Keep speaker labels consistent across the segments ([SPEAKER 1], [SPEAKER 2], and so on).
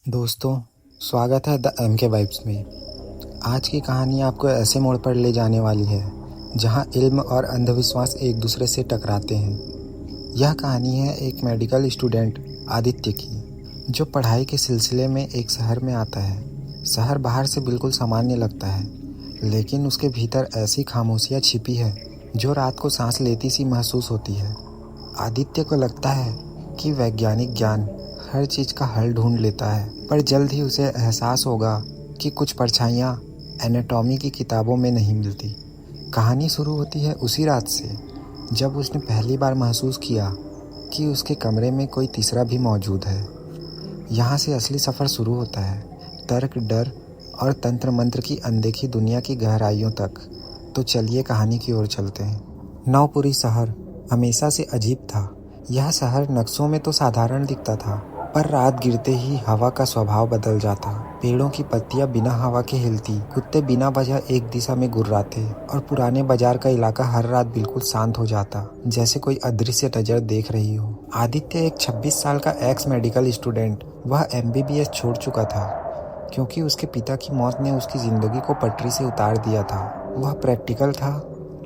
[SPEAKER 1] दोस्तों, स्वागत है द एम के वाइब्स में। आज की कहानी आपको ऐसे मोड़ पर ले जाने वाली है जहां इल्म और अंधविश्वास एक दूसरे से टकराते हैं। यह कहानी है एक मेडिकल स्टूडेंट आदित्य की, जो पढ़ाई के सिलसिले में एक शहर में आता है। शहर बाहर से बिल्कुल सामान्य लगता है, लेकिन उसके भीतर ऐसी खामोशियाँ छिपी है जो रात को सांस लेती सी महसूस होती है। आदित्य को लगता है कि वैज्ञानिक ज्ञान हर चीज़ का हल ढूंढ लेता है, पर जल्द ही उसे एहसास होगा कि कुछ परछाइयाँ एनाटॉमी की किताबों में नहीं मिलती। कहानी शुरू होती है उसी रात से जब उसने पहली बार महसूस किया कि उसके कमरे में कोई तीसरा भी मौजूद है। यहाँ से असली सफ़र शुरू होता है, तर्क, डर और तंत्र मंत्र की अनदेखी दुनिया की गहराइयों तक। तो चलिए कहानी की ओर चलते हैं। नवपुरी शहर हमेशा से अजीब था। यह शहर नक्शों में तो साधारण दिखता था, पर रात गिरते ही हवा का स्वभाव बदल जाता। पेड़ों की पत्तियां बिना हवा के हिलती, कुत्ते बिना वजह एक दिशा में गुर्राते और पुराने बाजार का इलाका हर रात बिल्कुल शांत हो जाता, जैसे कोई अदृश्य नजर देख रही हो। आदित्य एक 26 साल का एक्स मेडिकल स्टूडेंट, वह MBBS छोड़ चुका था क्योंकि उसके पिता की मौत ने उसकी ज़िंदगी को पटरी से उतार दिया था। वह प्रैक्टिकल था,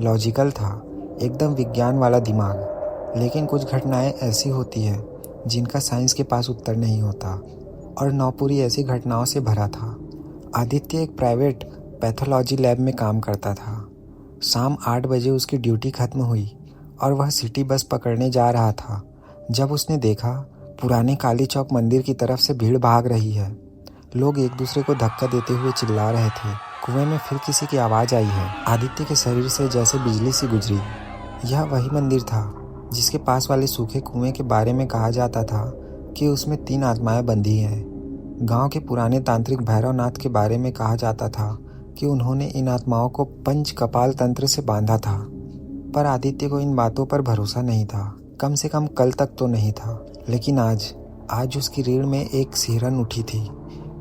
[SPEAKER 1] लॉजिकल था, एकदम विज्ञान वाला दिमाग। लेकिन कुछ घटनाएं ऐसी होती हैं जिनका साइंस के पास उत्तर नहीं होता, और नौपुरी ऐसी घटनाओं से भरा था। आदित्य एक प्राइवेट पैथोलॉजी लैब में काम करता था। शाम 8 बजे उसकी ड्यूटी खत्म हुई और वह सिटी बस पकड़ने जा रहा था जब उसने देखा पुराने काली चौक मंदिर की तरफ से भीड़ भाग रही है। लोग एक दूसरे को धक्का देते हुए चिल्ला रहे थे। कुएं में फिर किसी की आवाज़ आई है। आदित्य के शरीर से जैसे बिजली सी गुजरी। यह वही मंदिर था जिसके पास वाले सूखे कुएं के बारे में कहा जाता था कि उसमें 3 आत्माएं बंधी हैं। गांव के पुराने तांत्रिक भैरवनाथ के बारे में कहा जाता था कि उन्होंने इन आत्माओं को पंच कपाल तंत्र से बांधा था। पर आदित्य को इन बातों पर भरोसा नहीं था, कम से कम कल तक तो नहीं था। लेकिन आज उसकी रीढ़ में एक सिहरन उठी थी।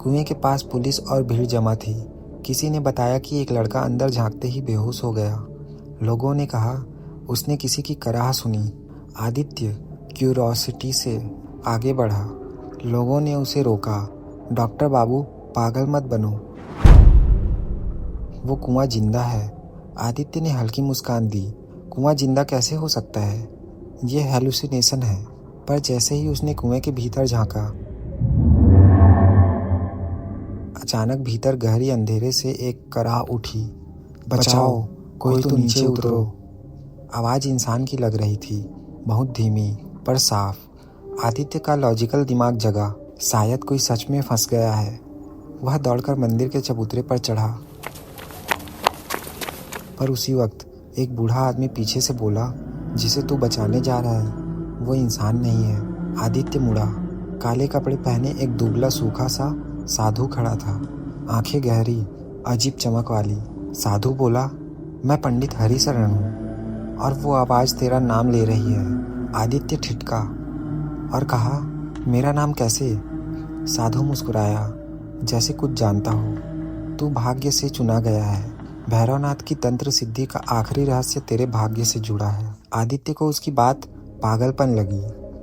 [SPEAKER 1] कुएं के पास पुलिस और भीड़ जमा थी। किसी ने बताया कि एक लड़का अंदर झांकते ही बेहोश हो गया। लोगों ने कहा उसने किसी की कराह सुनी। आदित्य क्यूरोसिटी से आगे बढ़ा। लोगों ने उसे रोका। डॉक्टर बाबू, पागल मत बनो, वो कुआं जिंदा है। आदित्य ने हल्की मुस्कान दी। कुआं जिंदा कैसे हो सकता है? ये हेलुसिनेशन है। पर जैसे ही उसने कुएं के भीतर झांका, अचानक भीतर गहरी अंधेरे से एक कराह उठी, बचाओ, कोई तो नीचे उतरो। आवाज़ इंसान की लग रही थी, बहुत धीमी पर साफ। आदित्य का लॉजिकल दिमाग जगा। शायद कोई सच में फंस गया है। वह दौड़कर मंदिर के चबूतरे पर चढ़ा, पर उसी वक्त एक बूढ़ा आदमी पीछे से बोला, जिसे तू बचाने जा रहा है वो इंसान नहीं है। आदित्य मुड़ा। काले कपड़े पहने एक दुबला सूखा सा साधु खड़ा था, आंखें गहरी, अजीब चमक वाली। साधु बोला, मैं पंडित हरिशरण हूँ और वो आवाज़ तेरा नाम ले रही है। आदित्य ठिठका और कहा, मेरा नाम कैसे? साधु मुस्कुराया, जैसे कुछ जानता हो। तू भाग्य से चुना गया है। भैरवनाथ की तंत्र सिद्धि का आखिरी रहस्य तेरे भाग्य से जुड़ा है। आदित्य को उसकी बात पागलपन लगी।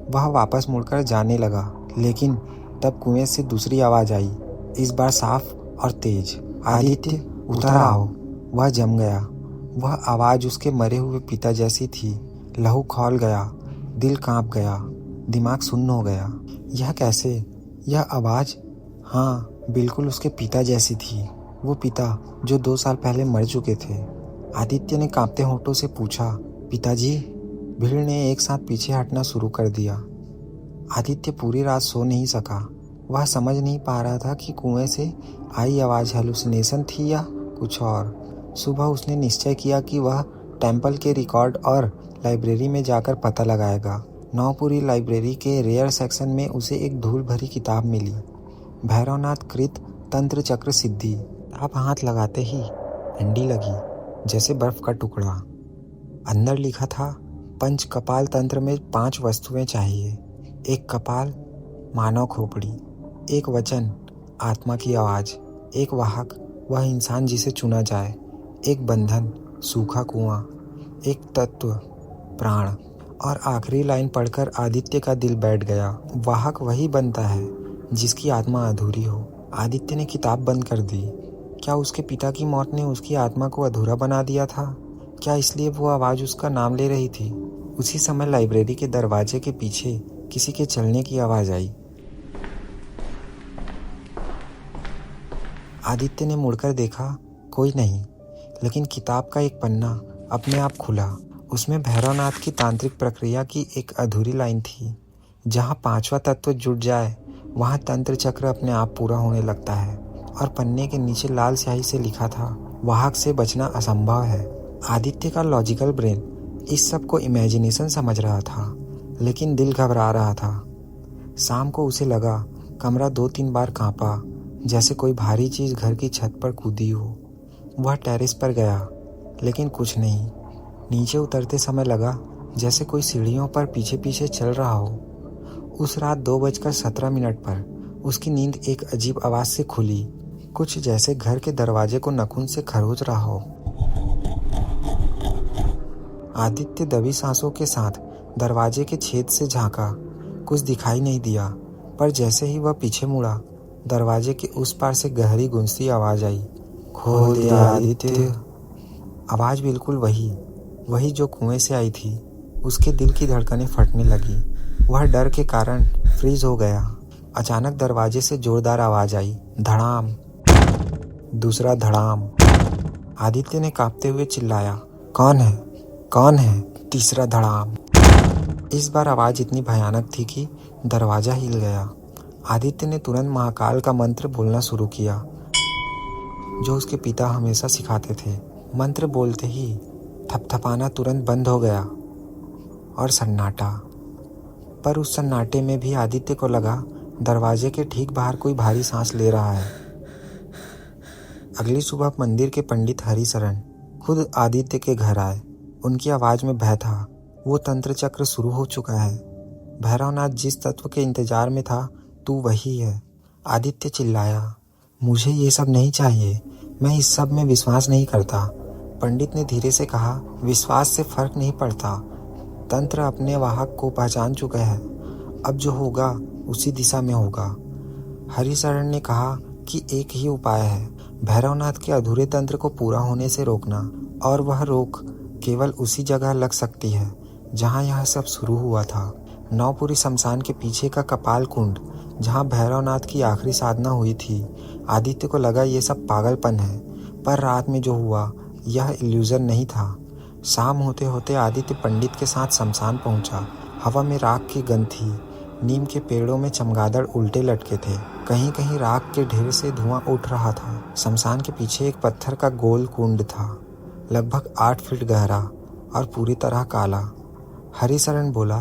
[SPEAKER 1] वह वापस मुड़कर जाने लगा, लेकिन तब कुएं से दूसरी आवाज़ आई, इस बार साफ और तेज। आदित्य, उतर आओ। वह जम गया। वह आवाज़ उसके मरे हुए पिता जैसी थी। लहू खौल गया, दिल कांप गया, दिमाग सुन्न हो गया। यह कैसे? यह आवाज़, हाँ, बिल्कुल उसके पिता जैसी थी। वो पिता जो 2 साल पहले मर चुके थे। आदित्य ने कांपते होठों से पूछा, पिताजी? भीड़ ने एक साथ पीछे हटना शुरू कर दिया। आदित्य पूरी रात सो नहीं सका। वह समझ नहीं पा रहा था कि कुएं से आई आवाज़ हेलुसिनेशन थी या कुछ और। सुबह उसने निश्चय किया कि वह टेम्पल के रिकॉर्ड और लाइब्रेरी में जाकर पता लगाएगा। नौपुरी लाइब्रेरी के रेयर सेक्शन में उसे एक धूल भरी किताब मिली, भैरवनाथ कृत तंत्र चक्र सिद्धि। आप हाथ लगाते ही ठंडी लगी, जैसे बर्फ का टुकड़ा। अंदर लिखा था, पंच कपाल तंत्र में 5 वस्तुएं चाहिए। एक कपाल, मानव खोपड़ी। एक वचन, आत्मा की आवाज़। एक वाहक, वह इंसान जिसे चुना जाए। एक बंधन, सूखा कुआं। एक तत्व, प्राण। और आखिरी लाइन पढ़कर आदित्य का दिल बैठ गया। वाहक वही बनता है जिसकी आत्मा अधूरी हो। आदित्य ने किताब बंद कर दी। क्या उसके पिता की मौत ने उसकी आत्मा को अधूरा बना दिया था? क्या इसलिए वो आवाज़ उसका नाम ले रही थी? उसी समय लाइब्रेरी के दरवाजे के पीछे किसी के चलने की आवाज़ आई। आदित्य ने मुड़कर देखा, कोई नहीं, लेकिन किताब का एक पन्ना अपने आप खुला। उसमें भैरवनाथ की तांत्रिक प्रक्रिया की एक अधूरी लाइन थी। जहाँ 5वां तत्व जुट जाए वहाँ तंत्र चक्र अपने आप पूरा होने लगता है। और पन्ने के नीचे लाल स्याही से लिखा था, वाहक से बचना असंभव है। आदित्य का लॉजिकल ब्रेन इस सब को इमेजिनेशन समझ रहा था, लेकिन दिल घबरा रहा था। शाम को उसे लगा कमरा 2-3 बार कांपा, जैसे कोई भारी चीज़ घर की छत पर कूदी हो। वह टेरेस पर गया, लेकिन कुछ नहीं। नीचे उतरते समय लगा जैसे कोई सीढ़ियों पर पीछे पीछे चल रहा हो। उस रात 2:17 पर उसकी नींद एक अजीब आवाज़ से खुली, कुछ जैसे घर के दरवाजे को नखून से खरोच रहा हो। आदित्य दबी सांसों के साथ दरवाजे के छेद से झांका। कुछ दिखाई नहीं दिया, पर जैसे ही वह पीछे मुड़ा, दरवाजे के उस पार से गहरी गूंजती आवाज़ आई, खोल दे आदित्य। आवाज़ बिल्कुल वही जो कुएं से आई थी। उसके दिल की धड़कनें फटने लगी। वह डर के कारण फ्रीज हो गया। अचानक दरवाजे से जोरदार आवाज़ आई, धड़ाम। दूसरा धड़ाम। आदित्य ने कांपते हुए चिल्लाया, कौन है, कौन है? तीसरा धड़ाम। इस बार आवाज़ इतनी भयानक थी कि दरवाज़ा हिल गया। आदित्य ने तुरंत महाकाल का मंत्र बोलना शुरू किया, जो उसके पिता हमेशा सिखाते थे। मंत्र बोलते ही थपथपाना तुरंत बंद हो गया और सन्नाटा। पर उस सन्नाटे में भी आदित्य को लगा दरवाजे के ठीक बाहर कोई भारी सांस ले रहा है। अगली सुबह मंदिर के पंडित हरिशरण खुद आदित्य के घर आए। उनकी आवाज़ में भय था। वो तंत्र चक्र शुरू हो चुका है। भैरवनाथ जिस तत्व के इंतजार में था, तू वही है। आदित्य चिल्लाया, मुझे ये सब नहीं चाहिए, मैं इस सब में विश्वास नहीं करता। पंडित ने धीरे से कहा, विश्वास से फर्क नहीं पड़ता। तंत्र अपने वाहक को पहचान चुका है। अब जो होगा उसी दिशा में होगा। हरिशरण ने कहा कि एक ही उपाय है, भैरवनाथ के अधूरे तंत्र को पूरा होने से रोकना, और वह रोक केवल उसी जगह लग सकती है जहाँ यह सब शुरू हुआ था। नौपुरी शमशान के पीछे का कपाल कुंड, जहाँ भैरवनाथ की आखिरी साधना हुई थी। आदित्य को लगा ये सब पागलपन है, पर रात में जो हुआ यह इल्यूजन नहीं था। शाम होते होते आदित्य पंडित के साथ शमशान पहुंचा। हवा में राख की गंध थी। नीम के पेड़ों में चमगादड़ उल्टे लटके थे। कहीं कहीं राख के ढेर से धुआं उठ रहा था। शमशान के पीछे एक पत्थर का गोल कुंड था, लगभग 8 फीट गहरा और पूरी तरह काला। हरिशरण बोला,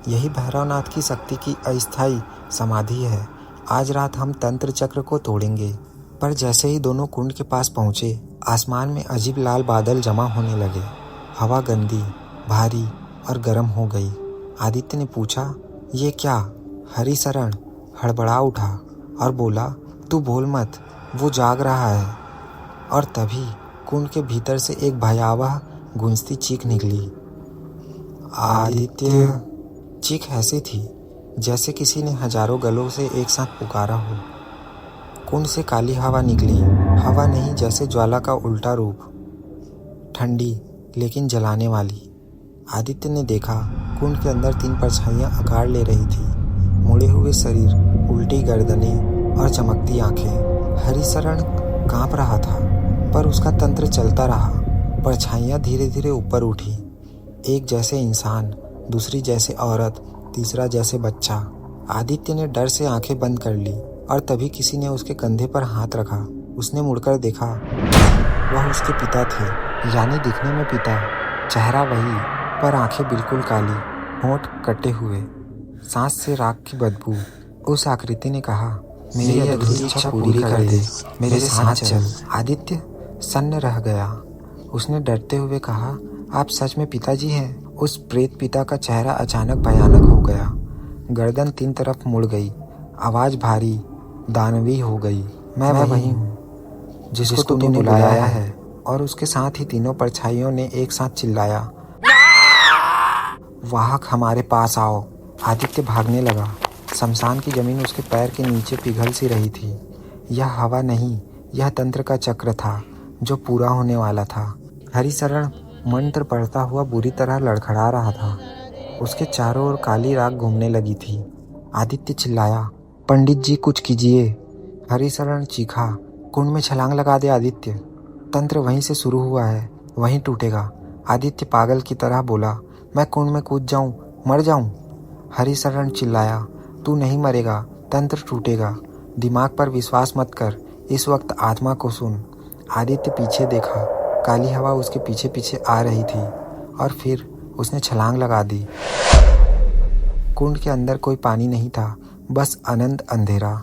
[SPEAKER 1] यही भैरवनाथ की शक्ति की अस्थायी समाधि है। आज रात हम तंत्र चक्र को तोड़ेंगे। पर जैसे ही दोनों कुंड के पास पहुंचे, आसमान में अजीब लाल बादल जमा होने लगे। हवा गंदी, भारी और गर्म हो गई। आदित्य ने पूछा, ये क्या? हरिशरण हड़बड़ा उठा और बोला, तू बोल मत, वो जाग रहा है। और तभी कुंड के भीतर से एक भयावह गूंजती चीख निकली। आदित्य। चीख ऐसी थी जैसे किसी ने हजारों गलों से एक साथ पुकारा हो। कुंड से काली हवा निकली। हवा नहीं, जैसे ज्वाला का उल्टा रूप, ठंडी लेकिन जलाने वाली। आदित्य ने देखा कुंड के अंदर 3 परछाइयां आकार ले रही थी। मुड़े हुए शरीर, उल्टी गर्दनें और चमकती आंखें। हरिशरण कांप रहा था, पर उसका तंत्र चलता रहा। परछाइयां धीरे धीरे ऊपर उठी। एक जैसे इंसान, दूसरी जैसे औरत, तीसरा जैसे बच्चा। आदित्य ने डर से आंखें बंद कर ली और तभी किसी ने उसके कंधे पर हाथ रखा। उसने मुड़कर देखा, वह उसके पिता थे, यानी दिखने में पिता, चेहरा वही, पर आंखें बिल्कुल काली, होंठ कटे हुए, सांस से राख की बदबू। उस आकृति ने कहा, मेरी अधूरी इच्छा पूरी कर दे, मेरे साथ चल। आदित्य सन्न रह गया। उसने डरते हुए कहा, आप सच में पिताजी हैं? उस प्रेत पिता का चेहरा अचानक भयानक हो गया। गर्दन 3 तरफ मुड़ गई। आवाज़ भारी, दानवी हो गई। मैं वही हूँ जिसको तूने बुलाया है। और उसके साथ ही तीनों परछाइयों ने एक साथ चिल्लाया, वाहक हमारे पास आओ। आदित्य भागने लगा। शमशान की जमीन उसके पैर के नीचे पिघल सी रही थी। यह हवा नहीं, यह तंत्र का चक्र था जो पूरा होने वाला था। हरिशरण मंत्र पढ़ता हुआ बुरी तरह लड़खड़ा रहा था। उसके चारों ओर काली राख घूमने लगी थी। आदित्य चिल्लाया, पंडित जी कुछ कीजिए। हरिशरण चीखा, कुंड में छलांग लगा दे आदित्य। तंत्र वहीं से शुरू हुआ है, वहीं टूटेगा। आदित्य पागल की तरह बोला, मैं कुंड में कूद जाऊं, मर जाऊं। हरिशरण चिल्लाया, तू नहीं मरेगा, तंत्र टूटेगा। दिमाग पर विश्वास मत कर, इस वक्त आत्मा को सुन। आदित्य पीछे देखा, काली हवा उसके पीछे पीछे आ रही थी और फिर उसने छलांग लगा दी। कुंड के अंदर कोई पानी नहीं था, बस अनंत अंधेरा।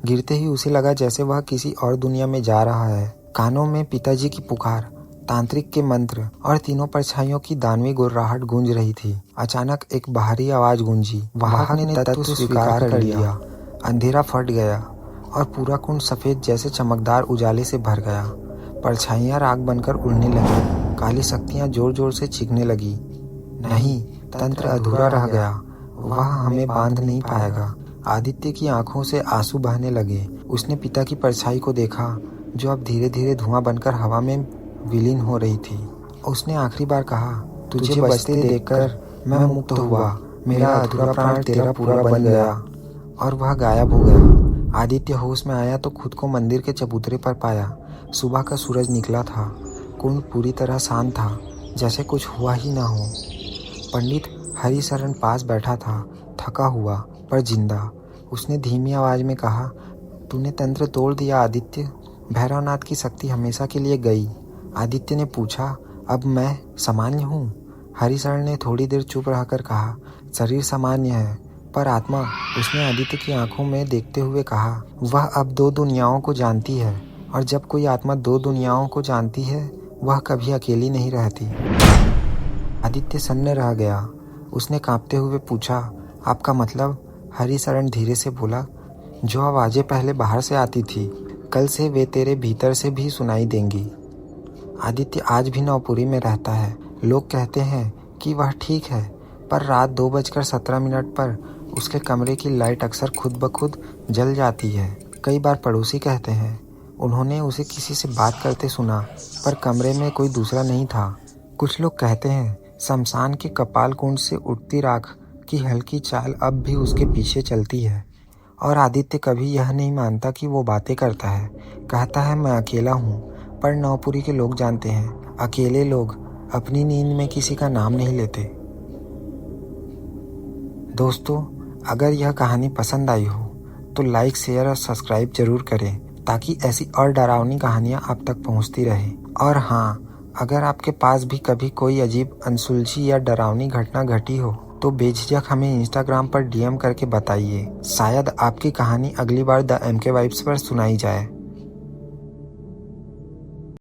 [SPEAKER 1] गिरते ही उसे लगा जैसे वह किसी और दुनिया में जा रहा है। कानों में पिताजी की पुकार, तांत्रिक के मंत्र और तीनों परछाइयों की दानवी गुर्राहट गूंज रही थी। अचानक एक बाहरी आवाज गूंजी, वाहक ने तत्व स्वीकार कर लिया। अंधेरा फट गया और पूरा कुंड सफेद जैसे चमकदार उजाले से भर गया। परछाइयां राख बनकर उड़ने लगी। काली शक्तियां जोर जोर से चीखने लगी, नहीं, तंत्र अधूरा रह गया, वह हमें बांध नहीं पाएगा। आदित्य की आंखों से आंसू बहने लगे। उसने पिता की परछाई को देखा जो अब धीरे धीरे धुआं बनकर हवा में विलीन हो रही थी। उसने आखिरी बार कहा, तुझे बचते देखकर मैं मुक्त हुआ, मेरा अधूरा प्राण तेरा पूरा बन गया। और वह गायब हो गया। आदित्य होश में आया तो खुद को मंदिर के चबूतरे पर पाया। सुबह का सूरज निकला था। कुंड पूरी तरह शांत था, जैसे कुछ हुआ ही ना हो। पंडित हरिशरण पास बैठा था, थका हुआ पर जिंदा। उसने धीमी आवाज में कहा, तूने तंत्र तोड़ दिया आदित्य, भैरवनाथ की शक्ति हमेशा के लिए गई। आदित्य ने पूछा, अब मैं सामान्य हूँ? हरिशरण ने थोड़ी देर चुप रहकर कहा, शरीर सामान्य है पर आत्मा। उसने आदित्य की आंखों में देखते हुए कहा, वह अब दो दुनियाओं को जानती है और जब कोई आत्मा दो दुनियाओं को जानती है वह कभी अकेली नहीं रहती। आदित्य सन्न रह गया। उसने कांपते हुए पूछा, आपका मतलब? हरिशरण धीरे से बोला, जो आवाजें पहले बाहर से आती थी, कल से वे तेरे भीतर से भी सुनाई देंगी। आदित्य आज भी नौपुरी में रहता है। लोग कहते हैं कि वह ठीक है, पर रात 2:17 पर उसके कमरे की लाइट अक्सर खुद ब खुद जल जाती है। कई बार पड़ोसी कहते हैं उन्होंने उसे किसी से बात करते सुना, पर कमरे में कोई दूसरा नहीं था। कुछ लोग कहते हैं शमशान के कपाल कुंड से उठती राख की हल्की चाल अब भी उसके पीछे चलती है। और आदित्य कभी यह नहीं मानता कि वो बातें करता है। कहता है, मैं अकेला हूँ, पर नौपुरी के लोग जानते हैं अकेले लोग अपनी नींद में किसी का नाम नहीं लेते। दोस्तों, अगर यह कहानी पसंद आई हो तो लाइक, शेयर और सब्सक्राइब जरूर करें ताकि ऐसी और डरावनी कहानियाँ आप तक पहुँचती रहें। और हाँ, अगर आपके पास भी कभी कोई अजीब, अनसुलझी या डरावनी घटना घटी हो तो बेझिझक हमें इंस्टाग्राम पर DM करके बताइए। शायद आपकी कहानी अगली बार द MK वाइब्स पर सुनाई जाए।